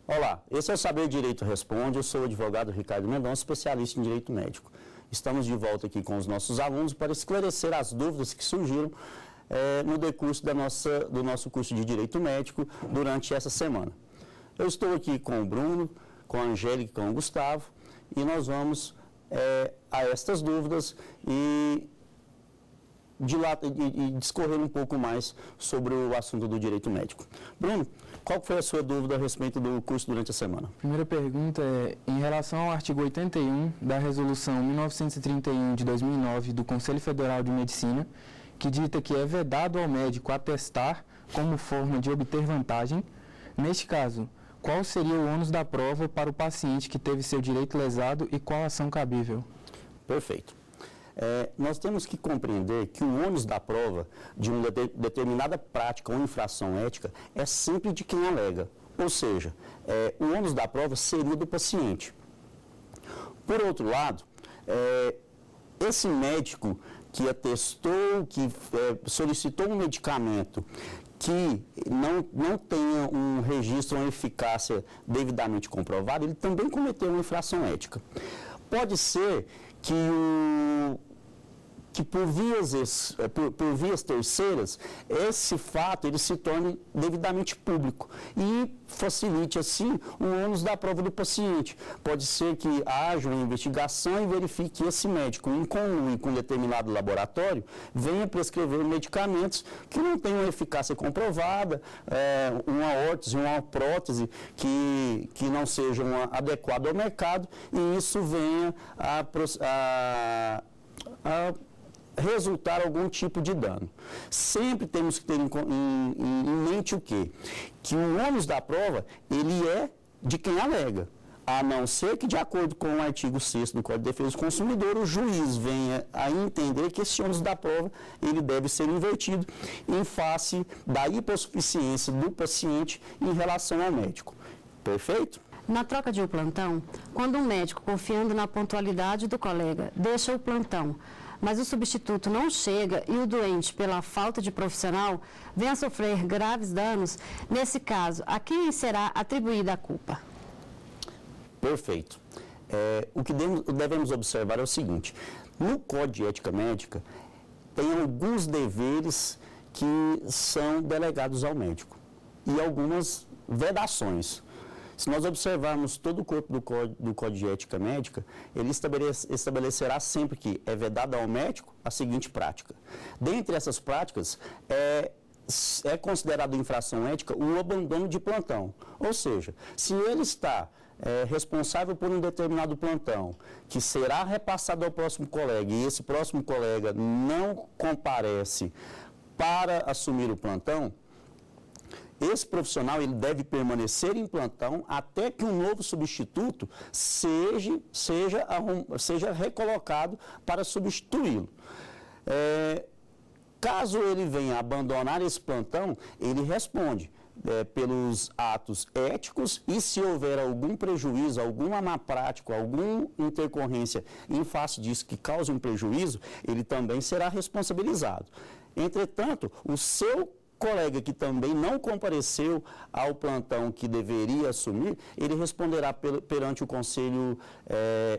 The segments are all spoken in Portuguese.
Olá, esse é o Saber Direito Responde, eu sou o advogado Ricardo Mendonça, especialista em Direito Médico. Estamos de volta aqui com os nossos alunos para esclarecer as dúvidas que surgiram no decurso do nosso curso de Direito Médico durante essa semana. Eu estou aqui com o Bruno, com a Angélica e com o Gustavo e nós vamos a estas dúvidas e discorrer um pouco mais sobre o assunto do direito médico. Bruno, qual foi a sua dúvida a respeito do curso durante a semana? A primeira pergunta é em relação ao artigo 81 da Resolução 1931 de 2009 do Conselho Federal de Medicina, que dita que é vedado ao médico atestar como forma de obter vantagem. Neste caso, qual seria o ônus da prova para o paciente que teve seu direito lesado e qual ação cabível? Perfeito. Nós temos que compreender que o ônus da prova de uma determinada prática ou infração ética é sempre de quem alega. Ou seja, o ônus da prova seria do paciente. Por outro lado, esse médico que atestou, que solicitou um medicamento que não tenha um registro, uma eficácia devidamente comprovada, ele também cometeu uma infração ética. Pode ser que por vias terceiras, esse fato ele se torne devidamente público e facilite, assim, o ônus da prova do paciente. Pode ser que haja uma investigação e verifique que esse médico, em conluio com determinado laboratório, venha prescrever medicamentos que não tenham eficácia comprovada, uma órtese, uma prótese que não sejam adequadas ao mercado, e isso venha a resultar algum tipo de dano. Sempre temos que ter em mente o quê? Que o ônus da prova, ele é de quem alega, a não ser que, de acordo com o artigo 6º do Código de Defesa do Consumidor, o juiz venha a entender que esse ônus da prova, ele deve ser invertido em face da hipossuficiência do paciente em relação ao médico. Perfeito? Na troca de um plantão, quando um médico, confiando na pontualidade do colega, deixa o plantão, mas o substituto não chega e o doente, pela falta de profissional, vem a sofrer graves danos, nesse caso, a quem será atribuída a culpa? Perfeito. O que devemos observar é o seguinte: no Código de Ética Médica, tem alguns deveres que são delegados ao médico e algumas vedações. Se nós observarmos todo o corpo do Código de Ética Médica, ele estabelecerá sempre que é vedada ao médico a seguinte prática. Dentre essas práticas, é considerado infração ética o abandono de plantão. Ou seja, se ele está responsável por um determinado plantão, que será repassado ao próximo colega, e esse próximo colega não comparece para assumir o plantão, esse profissional ele deve permanecer em plantão até que um novo substituto seja recolocado para substituí-lo. Caso ele venha abandonar esse plantão, ele responde pelos atos éticos, e se houver algum prejuízo, alguma má prática, alguma intercorrência em face disso que cause um prejuízo, ele também será responsabilizado. Entretanto, o seu colega que também não compareceu ao plantão que deveria assumir, ele responderá perante o Conselho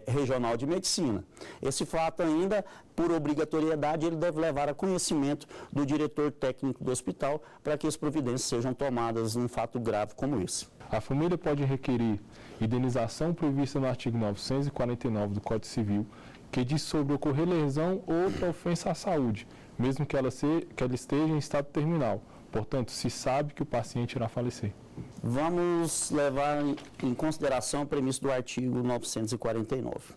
Regional de Medicina. Esse fato ainda, por obrigatoriedade, ele deve levar a conhecimento do diretor técnico do hospital para que as providências sejam tomadas num fato grave como esse. A família pode requerer indenização prevista no artigo 949 do Código Civil, que diz sobre ocorrer lesão ou outra ofensa à saúde, mesmo que ela esteja em estado terminal. Portanto, se sabe que o paciente irá falecer. Vamos levar em consideração a premissa do artigo 949.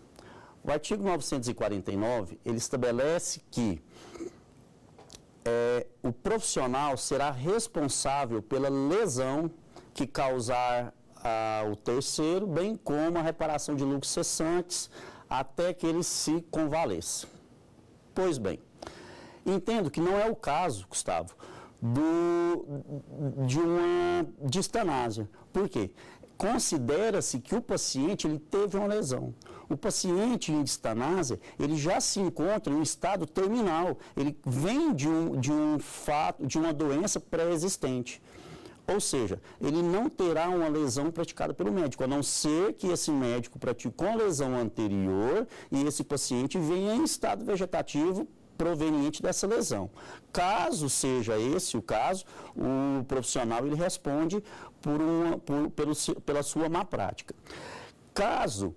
O artigo 949, ele estabelece que o profissional será responsável pela lesão que causar ao terceiro, bem como a reparação de lucros cessantes até que ele se convaleça. Pois bem, entendo que não é o caso, Gustavo, de uma distanásia. Por quê? Considera-se que o paciente ele teve uma lesão. O paciente em distanásia, ele já se encontra em um estado terminal. Ele vem de um fato, de uma doença pré-existente. Ou seja, ele não terá uma lesão praticada pelo médico, a não ser que esse médico praticou uma lesão anterior e esse paciente venha em estado vegetativo proveniente dessa lesão. Caso seja esse o caso, o profissional ele responde pela sua má prática. Caso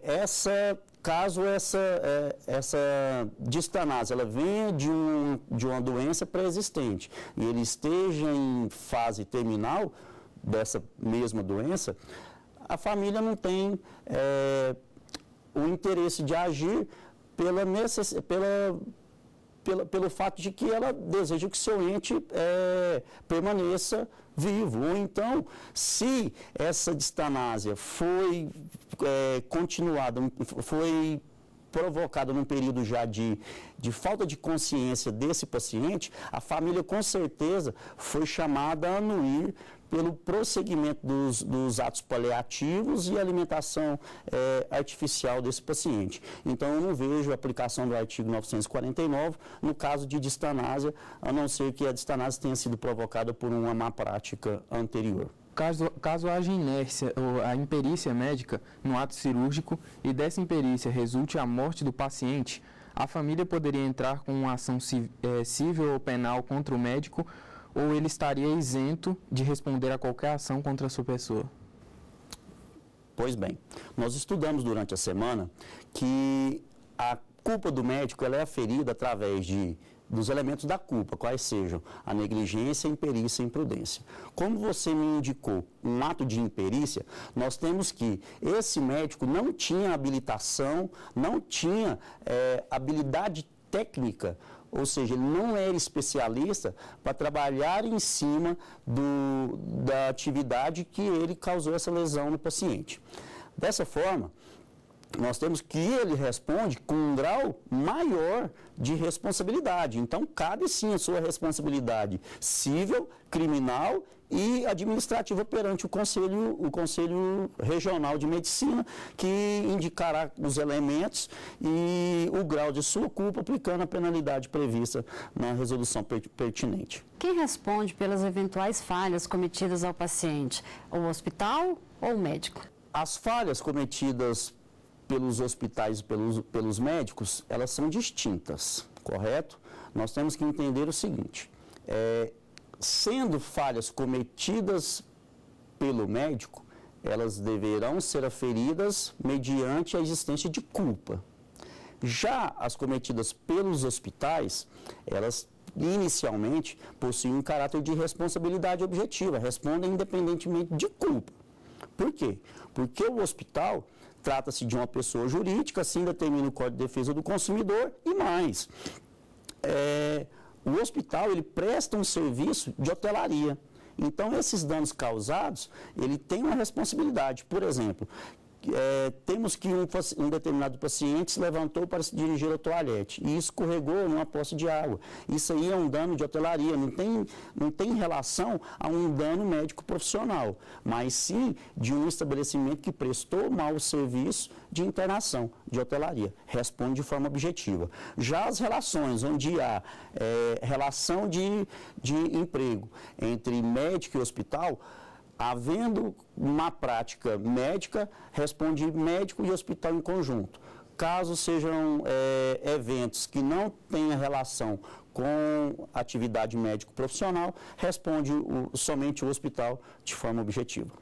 essa distanase ela venha de uma doença pré-existente e ele esteja em fase terminal dessa mesma doença, a família não tem o interesse de agir pelo fato de que ela deseja que seu ente permaneça vivo. Ou então, se essa distanásia foi continuada, foi provocada num período já de falta de consciência desse paciente, a família com certeza foi chamada a anuir pelo prosseguimento dos atos paliativos e alimentação artificial desse paciente. Então, eu não vejo a aplicação do artigo 949 no caso de distanásia, a não ser que a distanásia tenha sido provocada por uma má prática anterior. Caso haja inércia ou a imperícia médica no ato cirúrgico e dessa imperícia resulte a morte do paciente, a família poderia entrar com uma ação civil ou penal contra o médico ou ele estaria isento de responder a qualquer ação contra a sua pessoa? Pois bem, nós estudamos durante a semana que a culpa do médico ela é aferida através dos elementos da culpa, quais sejam a negligência, a imperícia e a imprudência. Como você me indicou um ato de imperícia, nós temos que esse médico não tinha habilitação, não tinha habilidade técnica, ou seja, ele não era especialista para trabalhar em cima da atividade que ele causou essa lesão no paciente. Dessa forma, nós temos que ele responde com um grau maior de responsabilidade. Então, cabe sim a sua responsabilidade civil, criminal e administrativa perante o Conselho Regional de Medicina, que indicará os elementos e o grau de sua culpa, aplicando a penalidade prevista na resolução pertinente. Quem responde pelas eventuais falhas cometidas ao paciente? O hospital ou o médico? As falhas cometidas pelos hospitais e pelos médicos, elas são distintas, correto? Nós temos que entender o seguinte, sendo falhas cometidas pelo médico, elas deverão ser aferidas mediante a existência de culpa. Já as cometidas pelos hospitais, elas inicialmente possuem um caráter de responsabilidade objetiva, respondem independentemente de culpa. Por quê? Porque o hospital trata-se de uma pessoa jurídica, assim determina o Código de Defesa do Consumidor e mais. O hospital, ele presta um serviço de hotelaria. Então, esses danos causados, ele tem uma responsabilidade. Por exemplo, temos que um determinado paciente se levantou para se dirigir ao toalete e escorregou numa poça de água. Isso aí é um dano de hotelaria, não tem relação a um dano médico profissional, mas sim de um estabelecimento que prestou mau serviço de internação, de hotelaria. Responde de forma objetiva. Já as relações onde há relação de emprego entre médico e hospital, havendo uma prática médica, responde médico e hospital em conjunto. Caso sejam eventos que não tenham relação com atividade médico-profissional, responde somente o hospital de forma objetiva.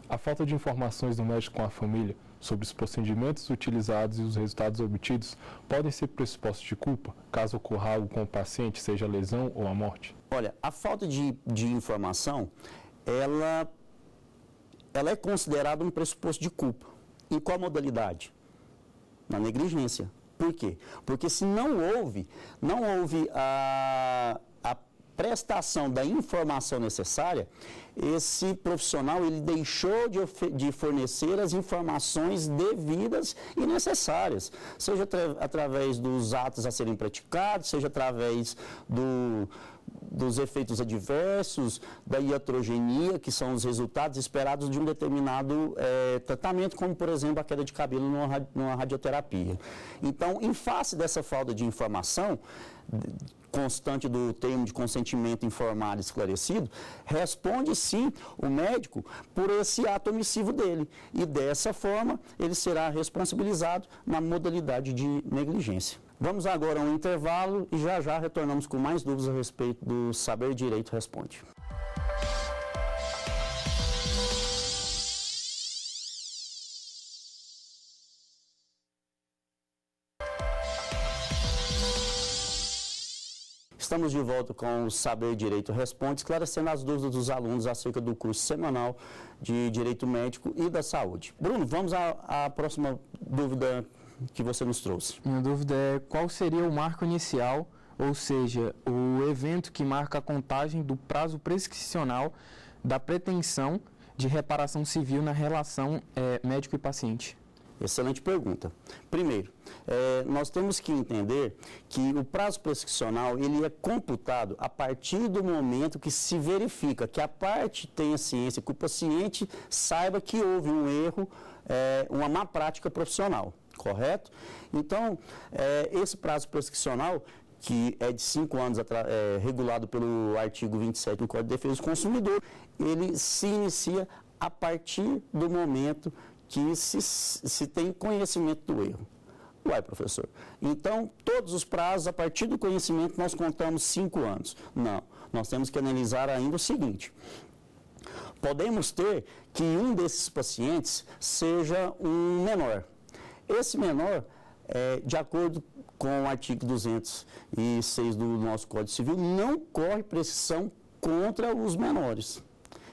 A falta de informações do médico com a família sobre os procedimentos utilizados e os resultados obtidos podem ser pressupostos de culpa, caso ocorra algo com o paciente, seja a lesão ou a morte? Olha, a falta de informação, ela é considerada um pressuposto de culpa. Em qual modalidade? Na negligência. Por quê? Porque se não houve a prestação da informação necessária, esse profissional ele deixou de fornecer as informações devidas e necessárias, seja através dos atos a serem praticados, seja através dos efeitos adversos, da iatrogenia, que são os resultados esperados de um determinado tratamento, como, por exemplo, a queda de cabelo numa radioterapia. Então, em face dessa falta de informação constante do termo de consentimento informado e esclarecido, responde sim o médico por esse ato omissivo dele. E dessa forma, ele será responsabilizado na modalidade de negligência. Vamos agora a um intervalo e já retornamos com mais dúvidas a respeito do Saber Direito Responde. Estamos de volta com o Saber Direito Responde, esclarecendo as dúvidas dos alunos acerca do curso semanal de Direito Médico e da Saúde. Bruno, vamos à próxima dúvida que você nos trouxe. Minha dúvida é qual seria o marco inicial, ou seja, o evento que marca a contagem do prazo prescricional da pretensão de reparação civil na relação médico e paciente? Excelente pergunta. Primeiro, nós temos que entender que o prazo prescricional ele é computado a partir do momento que se verifica que a parte tenha ciência, que o paciente saiba que houve um erro, uma má prática profissional, correto? Então, esse prazo prescricional, que é de 5 anos, regulado pelo artigo 27 do Código de Defesa do Consumidor, ele se inicia a partir do momento que se tem conhecimento do erro. Uai, professor, então todos os prazos, a partir do conhecimento, nós contamos 5 anos. Não, nós temos que analisar ainda o seguinte: podemos ter que um desses pacientes seja um menor. Esse menor, de acordo com o artigo 206 do nosso Código Civil, não corre prescrição contra os menores.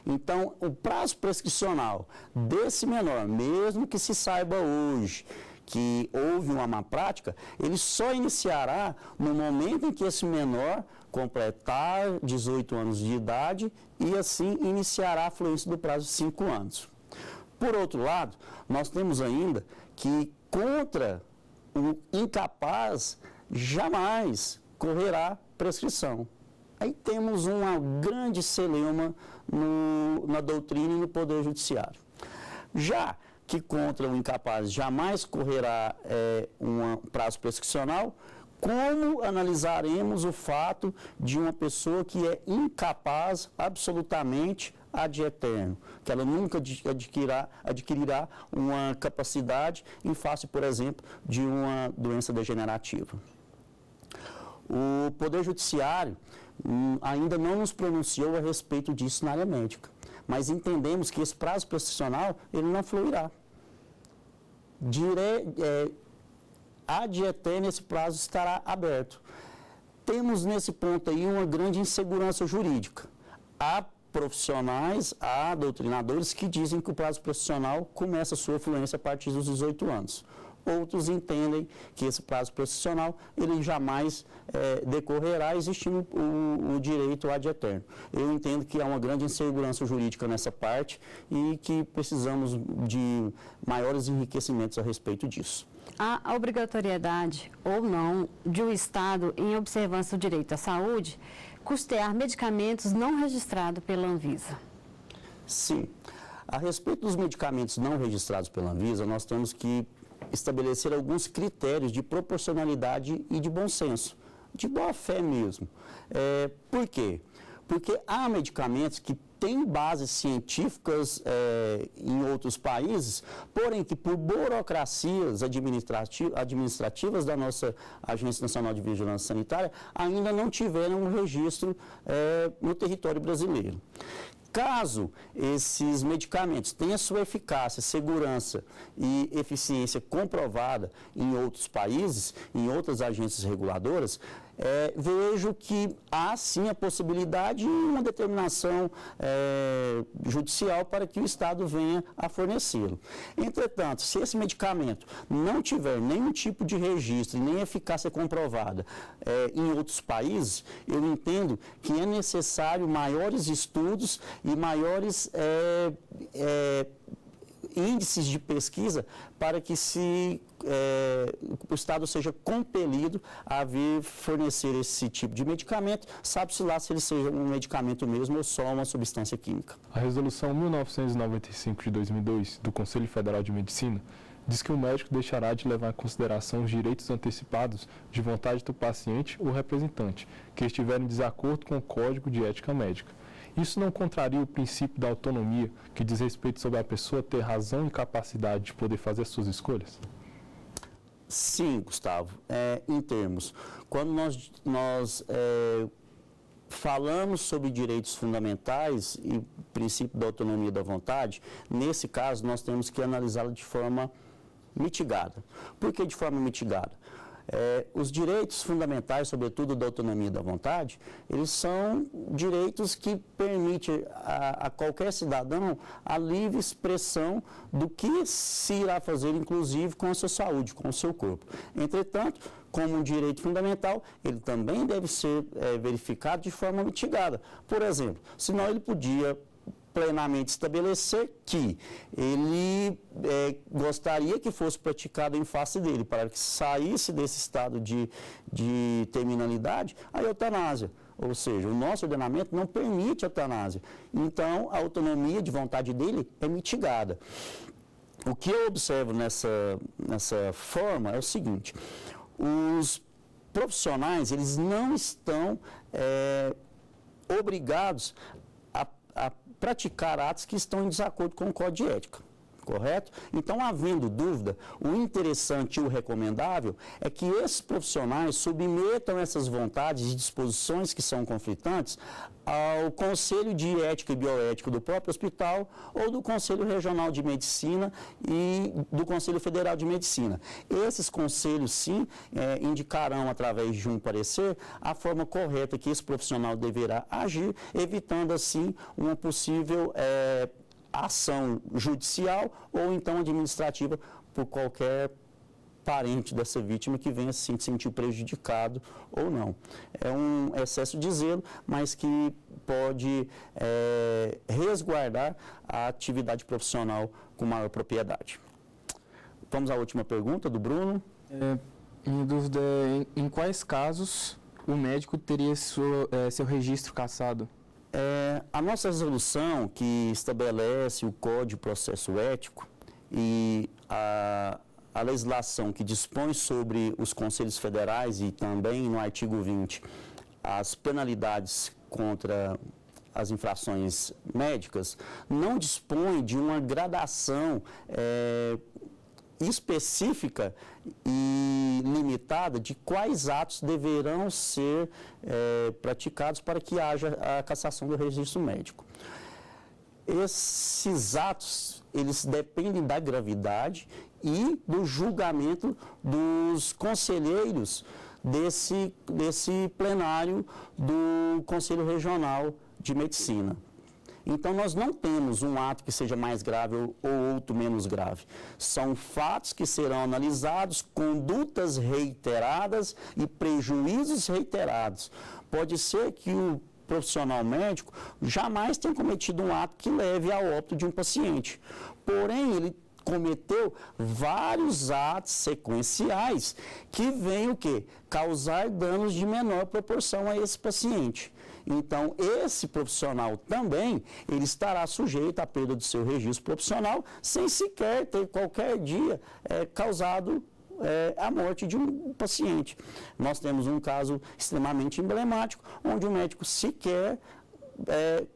Então, o prazo prescricional desse menor, mesmo que se saiba hoje que houve uma má prática, ele só iniciará no momento em que esse menor completar 18 anos de idade e assim iniciará a fluência do prazo de 5 anos. Por outro lado, nós temos ainda que contra o incapaz jamais correrá prescrição. Aí temos uma grande celeuma na doutrina e no Poder Judiciário. Já que contra o incapaz jamais correrá um prazo prescricional, como analisaremos o fato de uma pessoa que é incapaz absolutamente ad eterno, que ela nunca adquirirá uma capacidade em face, por exemplo, de uma doença degenerativa? O Poder Judiciário ainda não nos pronunciou a respeito disso na área médica, mas entendemos que esse prazo prescricional ele não fluirá. Ad eterno esse prazo estará aberto. Temos nesse ponto aí uma grande insegurança jurídica. Há profissionais, há doutrinadores que dizem que o prazo prescricional começa a sua fluência a partir dos 18 anos. Outros entendem que esse prazo prescricional ele jamais decorrerá, existindo o direito ad eterno. Eu entendo que há uma grande insegurança jurídica nessa parte e que precisamos de maiores enriquecimentos a respeito disso. Há obrigatoriedade ou não de o Estado, em observância do direito à saúde, custear medicamentos não registrados pela Anvisa? Sim. A respeito dos medicamentos não registrados pela Anvisa, nós temos que estabelecer alguns critérios de proporcionalidade e de bom senso, de boa fé mesmo. Por quê? Porque há medicamentos que têm bases científicas em outros países, porém que por burocracias administrativas da nossa Agência Nacional de Vigilância Sanitária ainda não tiveram um registro no território brasileiro. Caso esses medicamentos tenham sua eficácia, segurança e eficiência comprovada em outros países, em outras agências reguladoras, vejo que há sim a possibilidade de uma determinação judicial para que o Estado venha a fornecê-lo. Entretanto, se esse medicamento não tiver nenhum tipo de registro, nem eficácia comprovada em outros países, eu entendo que é necessário maiores estudos e maiores índices de pesquisa para que o Estado seja compelido a vir fornecer esse tipo de medicamento, sabe-se lá se ele seja um medicamento mesmo ou só uma substância química. A Resolução 1995 de 2002 do Conselho Federal de Medicina diz que o médico deixará de levar em consideração os direitos antecipados de vontade do paciente ou representante, que estiver em desacordo com o Código de Ética Médica. Isso não contraria o princípio da autonomia, que diz respeito sobre a pessoa ter razão e capacidade de poder fazer as suas escolhas? Sim, Gustavo. Em termos, quando nós falamos sobre direitos fundamentais e princípio da autonomia da vontade, nesse caso nós temos que analisá-lo de forma mitigada. Por que de forma mitigada? Os direitos fundamentais, sobretudo da autonomia da vontade, eles são direitos que permitem a qualquer cidadão a livre expressão do que se irá fazer, inclusive com a sua saúde, com o seu corpo. Entretanto, como um direito fundamental, ele também deve ser verificado de forma mitigada. Por exemplo, senão ele podia plenamente estabelecer que ele gostaria que fosse praticado em face dele, para que saísse desse estado de terminalidade, a eutanásia. Ou seja, o nosso ordenamento não permite a eutanásia. Então, a autonomia de vontade dele é mitigada. O que eu observo nessa forma é o seguinte: os profissionais, eles não estão obrigados a praticar atos que estão em desacordo com o Código de Ética, correto? Então, havendo dúvida, o interessante e o recomendável é que esses profissionais submetam essas vontades e disposições que são conflitantes ao Conselho de Ética e Bioética do próprio hospital ou do Conselho Regional de Medicina e do Conselho Federal de Medicina. Esses conselhos, sim, indicarão, através de um parecer, a forma correta que esse profissional deverá agir, evitando, assim, uma possível ação judicial ou então administrativa por qualquer parente dessa vítima que venha se sentir prejudicado ou não. É um excesso de zelo, mas que pode resguardar a atividade profissional com maior propriedade. Vamos à última pergunta do Bruno. Minha dúvida é em quais casos o médico teria seu registro cassado? A nossa resolução, que estabelece o Código de Processo Ético e a legislação que dispõe sobre os conselhos federais e também no artigo 20 as penalidades contra as infrações médicas, não dispõe de uma gradação específica e limitada de quais atos deverão ser praticados para que haja a cassação do registro médico. Esses atos, eles dependem da gravidade e do julgamento dos conselheiros desse plenário do Conselho Regional de Medicina. Então, nós não temos um ato que seja mais grave ou outro menos grave. São fatos que serão analisados, condutas reiteradas e prejuízos reiterados. Pode ser que o profissional médico jamais tenha cometido um ato que leve ao óbito de um paciente. Porém, ele cometeu vários atos sequenciais que vêm o quê? Causar danos de menor proporção a esse paciente. Então, esse profissional também, ele estará sujeito à perda do seu registro profissional sem sequer ter qualquer dia causado a morte de um paciente. Nós temos um caso extremamente emblemático, onde o médico sequer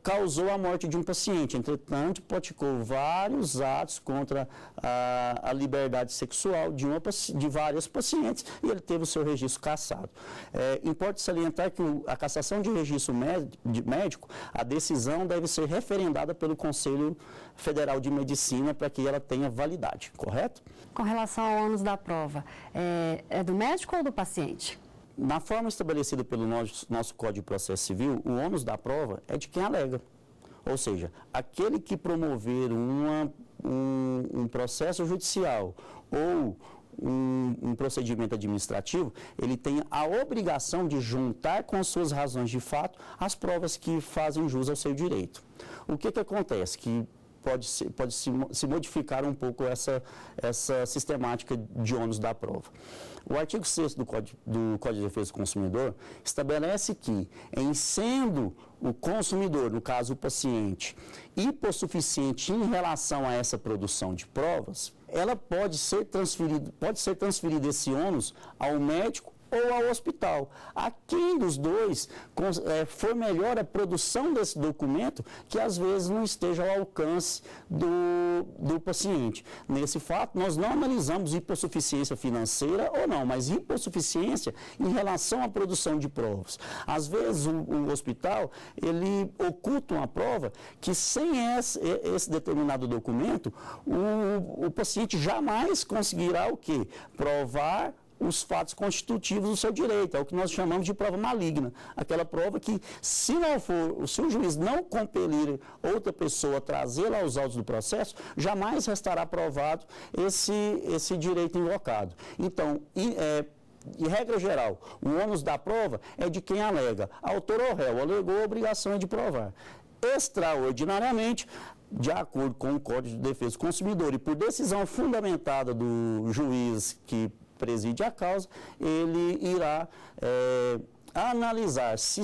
causou a morte de um paciente, entretanto, praticou vários atos contra a liberdade sexual de várias pacientes e ele teve o seu registro cassado. Importa salientar que a cassação de registro médico, a decisão deve ser referendada pelo Conselho Federal de Medicina para que ela tenha validade, correto? Com relação ao ônus da prova, é do médico ou do paciente? Na forma estabelecida pelo nosso Código de Processo Civil, o ônus da prova é de quem alega. Ou seja, aquele que promover um processo judicial ou um procedimento administrativo, ele tem a obrigação de juntar com as suas razões de fato as provas que fazem jus ao seu direito. O que acontece? Que pode se modificar um pouco essa sistemática de ônus da prova. O artigo 6º do Código de Defesa do Consumidor estabelece que, em sendo o consumidor, no caso o paciente, hipossuficiente em relação a essa produção de provas, ela pode ser transferido esse ônus ao médico ou ao hospital. A quem dos dois for melhor a produção desse documento, que às vezes não esteja ao alcance do paciente. Nesse fato, nós não analisamos hipossuficiência financeira ou não, mas hipossuficiência em relação à produção de provas. Às vezes, o hospital, ele oculta uma prova que sem esse determinado documento, o paciente jamais conseguirá o quê? Provar os fatos constitutivos do seu direito, é o que nós chamamos de prova maligna. Aquela prova que, se o juiz não compelir outra pessoa a trazê-la aos autos do processo, jamais restará provado esse direito invocado. Então, em regra geral, o ônus da prova é de quem alega. Autor ou réu alegou, a obrigação é de provar. Extraordinariamente, de acordo com o Código de Defesa do Consumidor e por decisão fundamentada do juiz que preside a causa, ele irá analisar se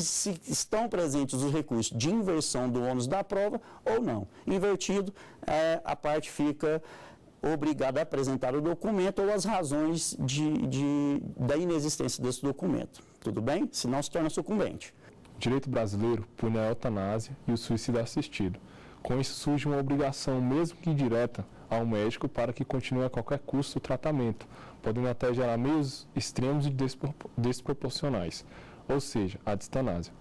estão presentes os recursos de inversão do ônus da prova ou não. Invertido, a parte fica obrigada a apresentar o documento ou as razões da inexistência desse documento. Tudo bem? Senão se torna sucumbente. O direito brasileiro pune a eutanásia e o suicídio assistido. Com isso surge uma obrigação, mesmo que indireta, ao médico para que continue a qualquer custo o tratamento, podendo até gerar meios extremos e desproporcionais, ou seja, a distanásia.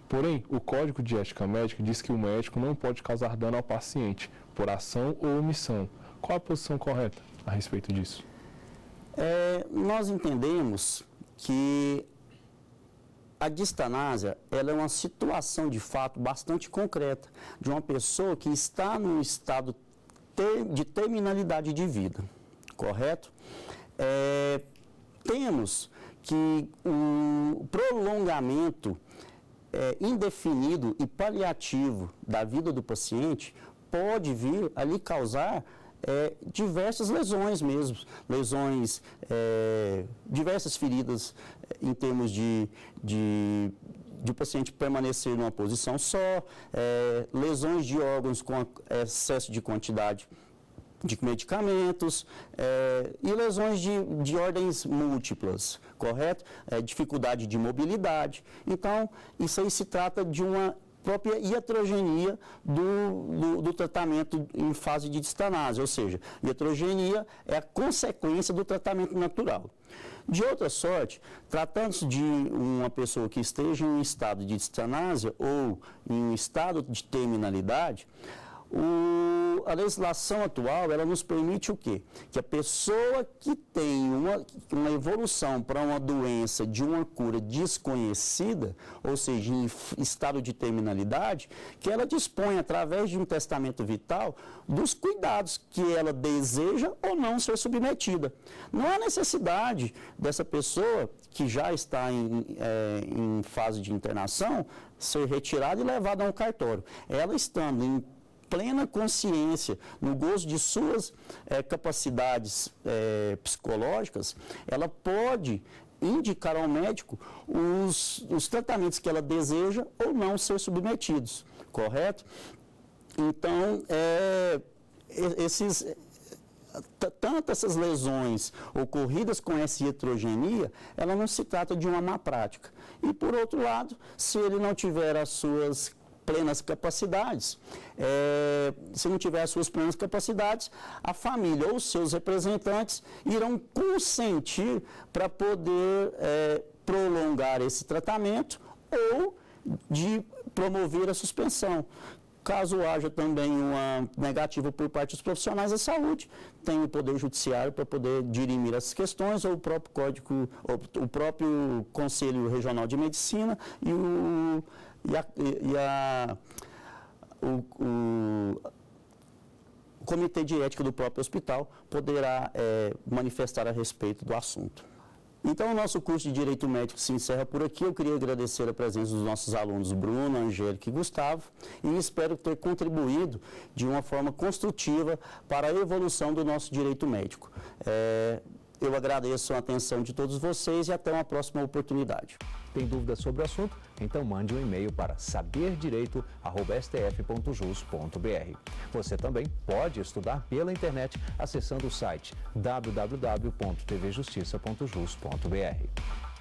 Porém, o Código de Ética Médica diz que o médico não pode causar dano ao paciente, por ação ou omissão. Qual a posição correta a respeito disso? Nós entendemos que a distanásia ela é uma situação de fato bastante concreta de uma pessoa que está num estado de terminalidade de vida, correto? Temos que o prolongamento indefinido e paliativo da vida do paciente pode vir a lhe causar diversas lesões mesmo, diversas feridas em termos de o paciente permanecer numa posição só, lesões de órgãos com excesso de quantidade de medicamentos e lesões de ordens múltiplas, correto? Dificuldade de mobilidade. Então, isso aí se trata de uma própria iatrogenia do tratamento em fase de distanásia, ou seja, iatrogenia é a consequência do tratamento natural. De outra sorte, tratando-se de uma pessoa que esteja em um estado de distanásia ou em um estado de terminalidade, a legislação atual, ela nos permite o quê? Que a pessoa que tem uma evolução para uma doença de uma cura desconhecida, ou seja, em estado de terminalidade, que ela dispõe, através de um testamento vital, dos cuidados que ela deseja ou não ser submetida. Não há necessidade dessa pessoa, que já está em fase de internação, ser retirada e levada a um cartório. Ela estando em plena consciência, no gozo de suas capacidades psicológicas, ela pode indicar ao médico os tratamentos que ela deseja ou não ser submetidos, correto? Então, tanto essas lesões ocorridas com essa heterogenia, ela não se trata de uma má prática. E, por outro lado, se ele não tiver as suas plenas capacidades, se não tiver as suas plenas capacidades, a família ou seus representantes irão consentir para poder prolongar esse tratamento ou de promover a suspensão. Caso haja também uma negativa por parte dos profissionais da saúde, tem o Poder Judiciário para poder dirimir essas questões, ou o próprio Código, o próprio Conselho Regional de Medicina e o Comitê de Ética do próprio hospital poderá manifestar a respeito do assunto. Então, o nosso curso de Direito Médico se encerra por aqui. Eu queria agradecer a presença dos nossos alunos Bruno, Angélica e Gustavo e espero ter contribuído de uma forma construtiva para a evolução do nosso direito médico. Eu agradeço a atenção de todos vocês e até uma próxima oportunidade. Tem dúvidas sobre o assunto? Então mande um e-mail para saberdireito@stf.jus.br. Você também pode estudar pela internet acessando o site www.tvjustiça.jus.br.